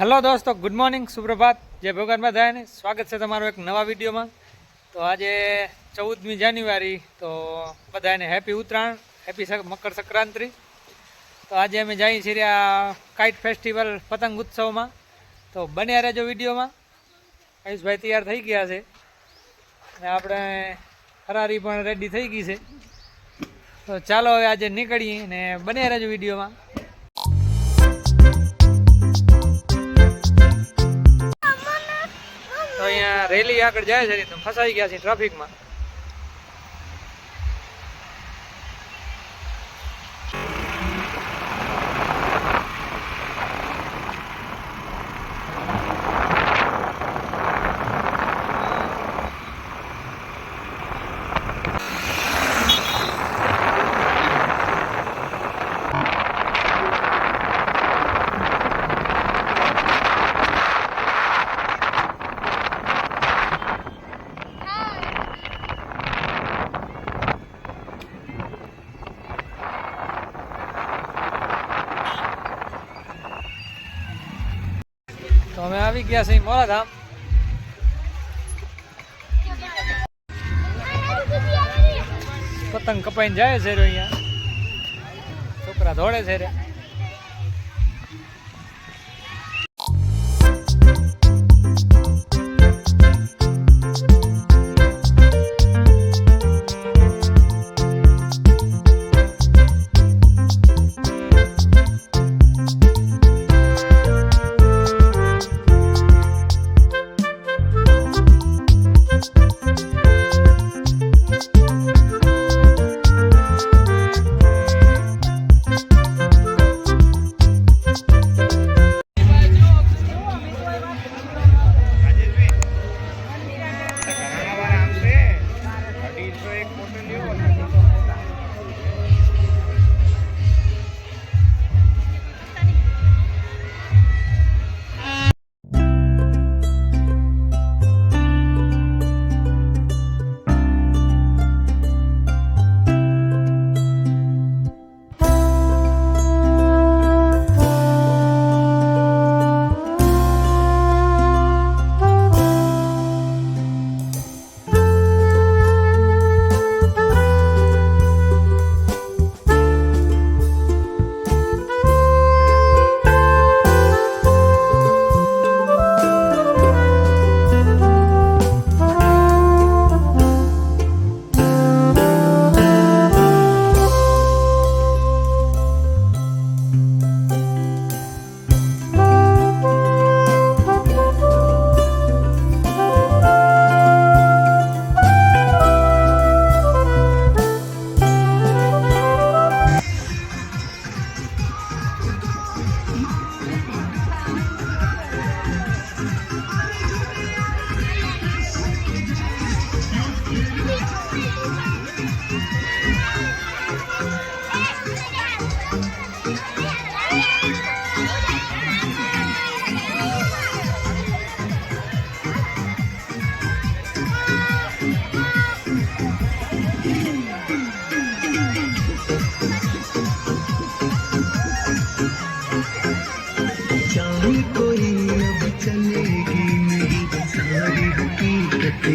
Hello દોસ્તો, good morning, સુપ્રભાત, જય ભગવાન બધાને. સ્વાગત છે તમારો એક નવા વિડીયોમાં. તો આજે 14મી જાન્યુઆરી, તો બધાને હેપી ઉત્તરાયણ, હેપી મકર સંક્રાંતિ. તો આજે અમે જઈએ છીએ આ કાઇટ ફેસ્ટિવલ પતંગ ઉત્સવમાં. તો બન્યા રહેજો વિડીયોમાં. આયુષભાઈ તૈયાર થઈ ગયા છે અને આપણે ફરારી પણ રેડી થઈ ગઈ છે. તો ચાલો હવે આજે નીકળીએ અને બન્યા રહેજો વિડીયોમાં. તો અહીંયા રેલી આગળ જાય છે તો ફસાઈ ગયા છે ટ્રાફિકમાં. તો અમે આવી ગયા છીએ મોરાધામ. પતંગ કપાઈને જાય છે અહીંયા, છોકરા દોડે છે રે.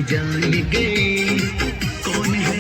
जान गई कौन है।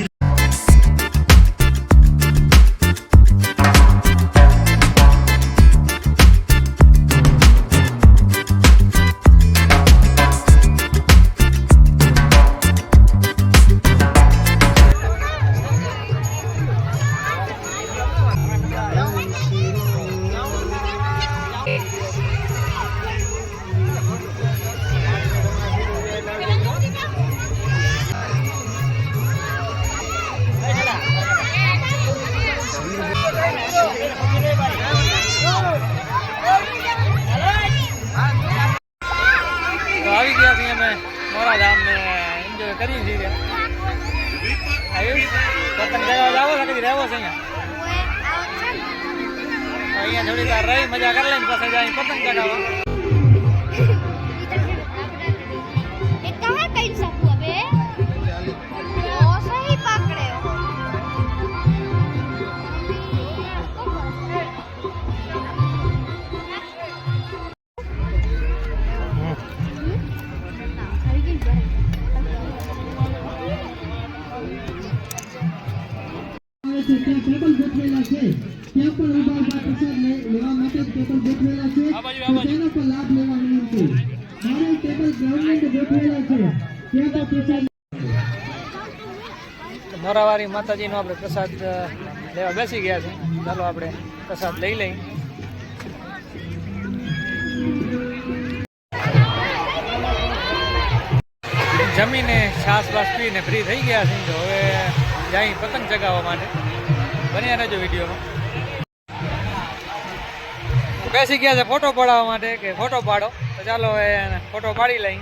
આવી ગયા છીએ અમે મોરાધામ ને એન્જોય કરી છીએ. પતંગ ચગાવવા જાવો છે કે રહેવો છે અહીંયા થોડી વાર રહી મજા કરી લઈને પછી જાય પતંગ ચગાવવા. ટેબલ ગોઠવેલા છે ત્યાં પણ ઉભા ઉભા પ્રસાદ લેવા માટે ટેબલ ગોઠવેલા છે તો તેનો પણ લાભ લેવા વિનંતી. મારે ટેબલ ગ્રાઉન્ડ ગોઠવેલા છે ત્યાં પણ પ્રસાદ મોરાવારી માતાજીનો આપણે પ્રસાદ લેવા બેસી ગયા છે. ચાલો આપણે પ્રસાદ લઈ લઈએ. જમીને છાસ બાસ પીને ફ્રી થઈ ગયા છે તો હવે જાય પતંગ ચગાવવા માટે. બન્યા રહેજો વિડીયોમાં. બેસી ગયા છે ફોટો પડાવવા માટે કે ફોટો પાડો તો ચાલો હવે ફોટો પાડી લઈ.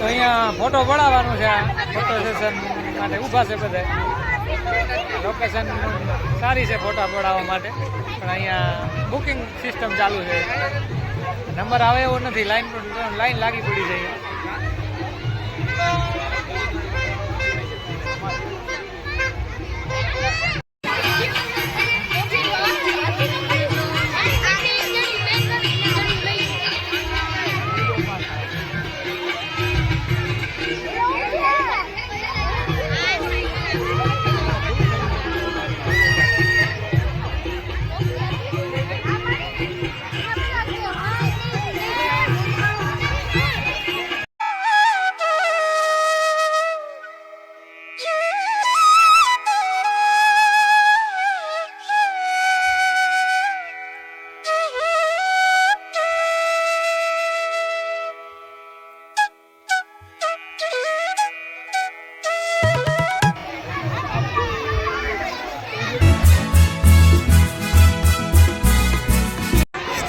તો અહીંયા ફોટો પડાવવાનું છે. ફોટો સેશન માટે ઊભા છે બધા. લોકેશન સારી છે ફોટા પડાવવા માટે પણ અહીંયા બુકિંગ સિસ્ટમ ચાલુ છે. નંબર આવે એવો નથી. લાઈન લાગી પડી છે અહીંયા.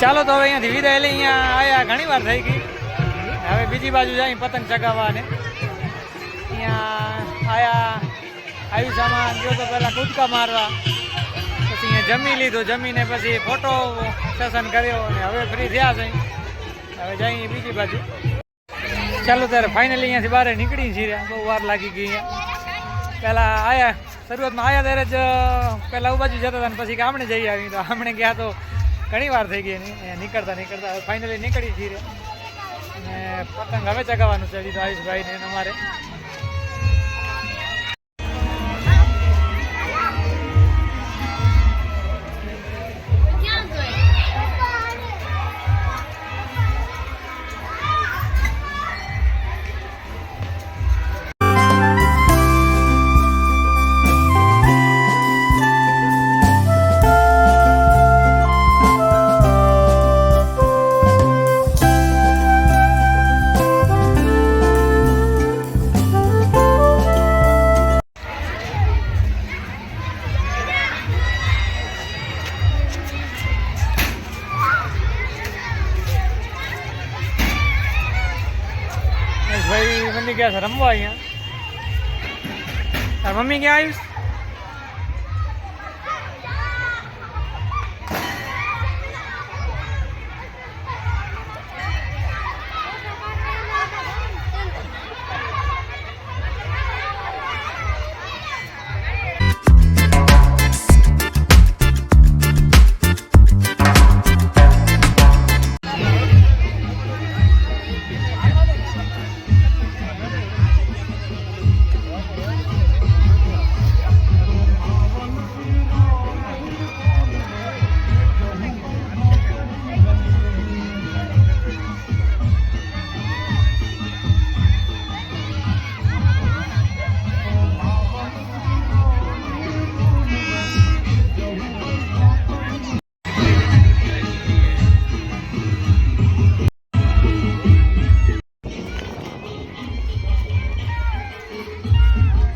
ચાલો તો હવે અહીંયાથી વિદાય લઈ. અહીંયા આવ્યા ઘણી વાર થઈ ગઈ. હવે બીજી બાજુ જાય પતંગ ચગાવવા. ને અહીંયા આવી સામાન ગયો તો પહેલાં કૂદકા મારવા. પછી અહીંયા જમી લીધું. જમીને પછી ફોટો સેશન કર્યો અને હવે ફ્રી થયા છે. હવે જઈએ બીજી બાજુ. ચાલો ત્યારે ફાઇનલી અહીંયાથી બહાર નીકળી છીએ. બહુ વાર લાગી ગઈ. અહીંયા પહેલાં આવ્યા શરૂઆતમાં આવ્યા ત્યારે જ પહેલાં બાજુ જતા હતા ને પછી ગામડે જઈ આવી. તો આમણે ગયા તો ઘણી વાર થઈ ગઈ નહીં. નીકળતા હવે ફાઇનલી નીકળી છીએ. અને પતંગ હવે ચગાવવાનું છે હજી તો આયુષભાઈને અમારે. ભાઈ મમ્મી ગયા છે રમવા અહીંયા. તાર મમ્મી ક્યાં આવીશ?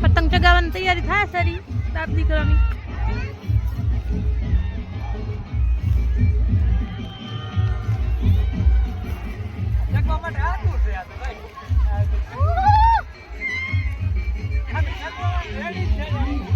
પતંગ ચગાવવાની તૈયારી થાય સારી તાપ દીકરાની. ચગવા માટે આતુર છે આ તો ભાઈ. રેડી છે ને?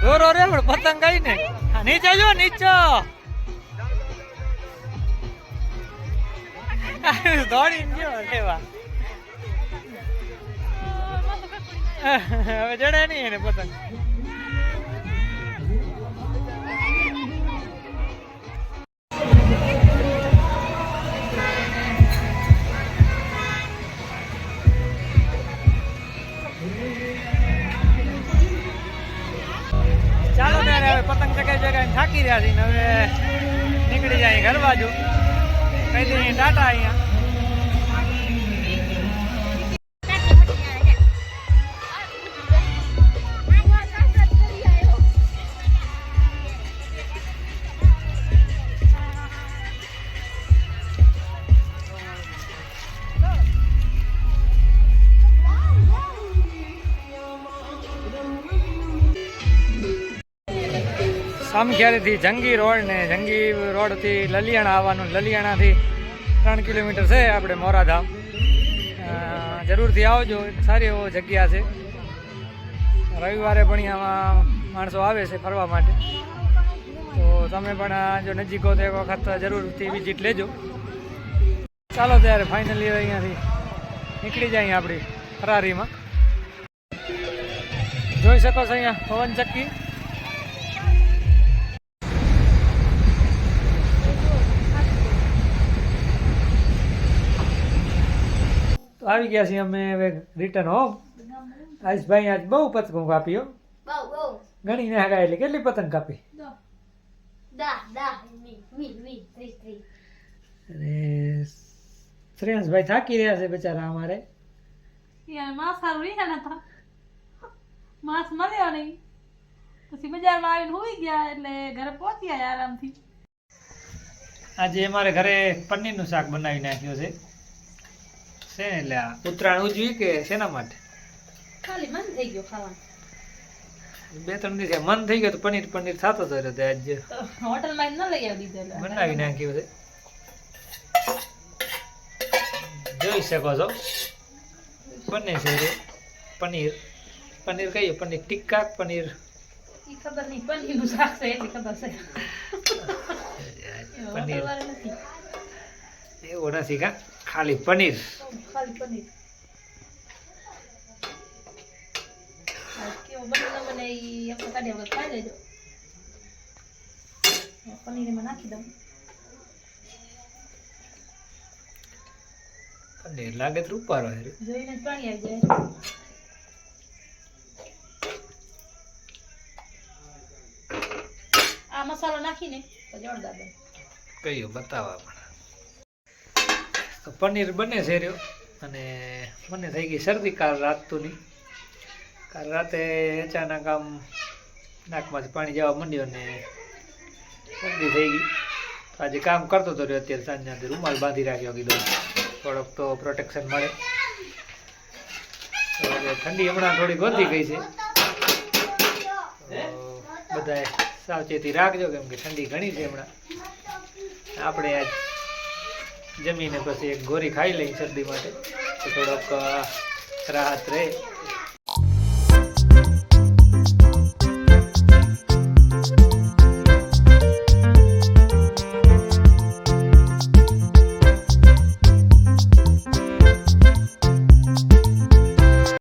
દોરો રે પણ પતંગ ગઈ ને નીચે જો નીચે દોડી ગયો લેવા હવે જડે નહીં એને પતંગ ચાલો ત્યારે હવે પતંગ ચગાઈ ચગાઈ થાકી રહ્યા છીએ ને હવે નીકળી જાય ઘર બાજુ કઈ દઈએ ટાટા અહીંયા સામખિયારીથી જંગી રોડ ને જંગી રોડથી લલિયાણા આવવાનું લલિયાણાથી 3 કિલોમીટર છે આપણે મોરાધામ જરૂરથી આવજો સારી એવો જગ્યા છે રવિવારે પણ આમાં માણસો આવે છે ફરવા માટે તો તમે પણ જો નજીક હો તો એક વખત જરૂરથી વિઝિટ લેજો ચાલો ત્યારે ફાઇનલી અહીંયાથી નીકળી જાય આપણી ફરારીમાં જોઈ શકો છો અહીંયા પવન ચક્કી તો આવી ગયા છીએ અમે હવે રિટર્ન હોમ આઈશભાઈ આજ બહુ પતંગ કાપ્યો ગણી ને હગા એટલે કેટલી પતંગ કાપી અને શ્રેયાંશભાઈ થાકી રહ્યા છે બચારા અમારે યાર માસ સારું નહીં હતા માસ મળ્યો નહીં પછી બજારમાં આવીને હોઈ ગયા એટલે ઘરે પહોંચી ગયા આરામથી આજે અમારે ઘરે પનીરનું શાક બનાવી નાખ્યું છે એટલે આ ઉત્તરાયણ ઉજવી કે શેના માટે ખાલી મન થઈ ગયો ખાવાનું 2-3 દિવસ મન થઈ ગયું તો પનીર થતો હતો એટલે આજ હોટલમાં ન લઈ આવી દીધેલા બનાવી નાખ્યું છે જોઈ શકો છો બને છે પનીર કહીએ પનીર ટિક્કા પનીર ઈ ખબર નહીં પનીરનું શાક છે એટલી ખબર છે પનીર હોટલવાળા નથી એવું નથી કા ખાલી પનીર ખાલી પનીર કેવું બને ન બને ઈ આપણે કાઢ્યા વગર ખાઈ લેજો પનીર એમાં નાખી દઉં પનીર લાગે તો રૂપારો છે જોઈને જ પાણી આવી જાય આ મસાલો નાખીને તો જોરદાર બને કયું બતાવવા પણ તો પનીર બને છે રહ્યો અને મને થઈ ગઈ શરદી કાલ રાતની કાલ રાતે અચાનક આમ નાકમાંથી પાણી જવા માંડ્યો ને શરદી થઈ ગઈ આજે કામ કરતો હતો રહ્યો અત્યારે સાંજના રૂમાલ બાંધી રાખ્યો કીધું થોડોક તો પ્રોટેક્શન મળે તો ઠંડી હમણાં થોડીક વધી ગઈ છે બધાએ સાવચેતી રાખજો કેમ કે ઠંડી ઘણી છે હમણાં. આપણે આજ જમીને પછી એક ગોળી ખાઈ લઈ શરદી માટે તો થોડોક રાહત રહે.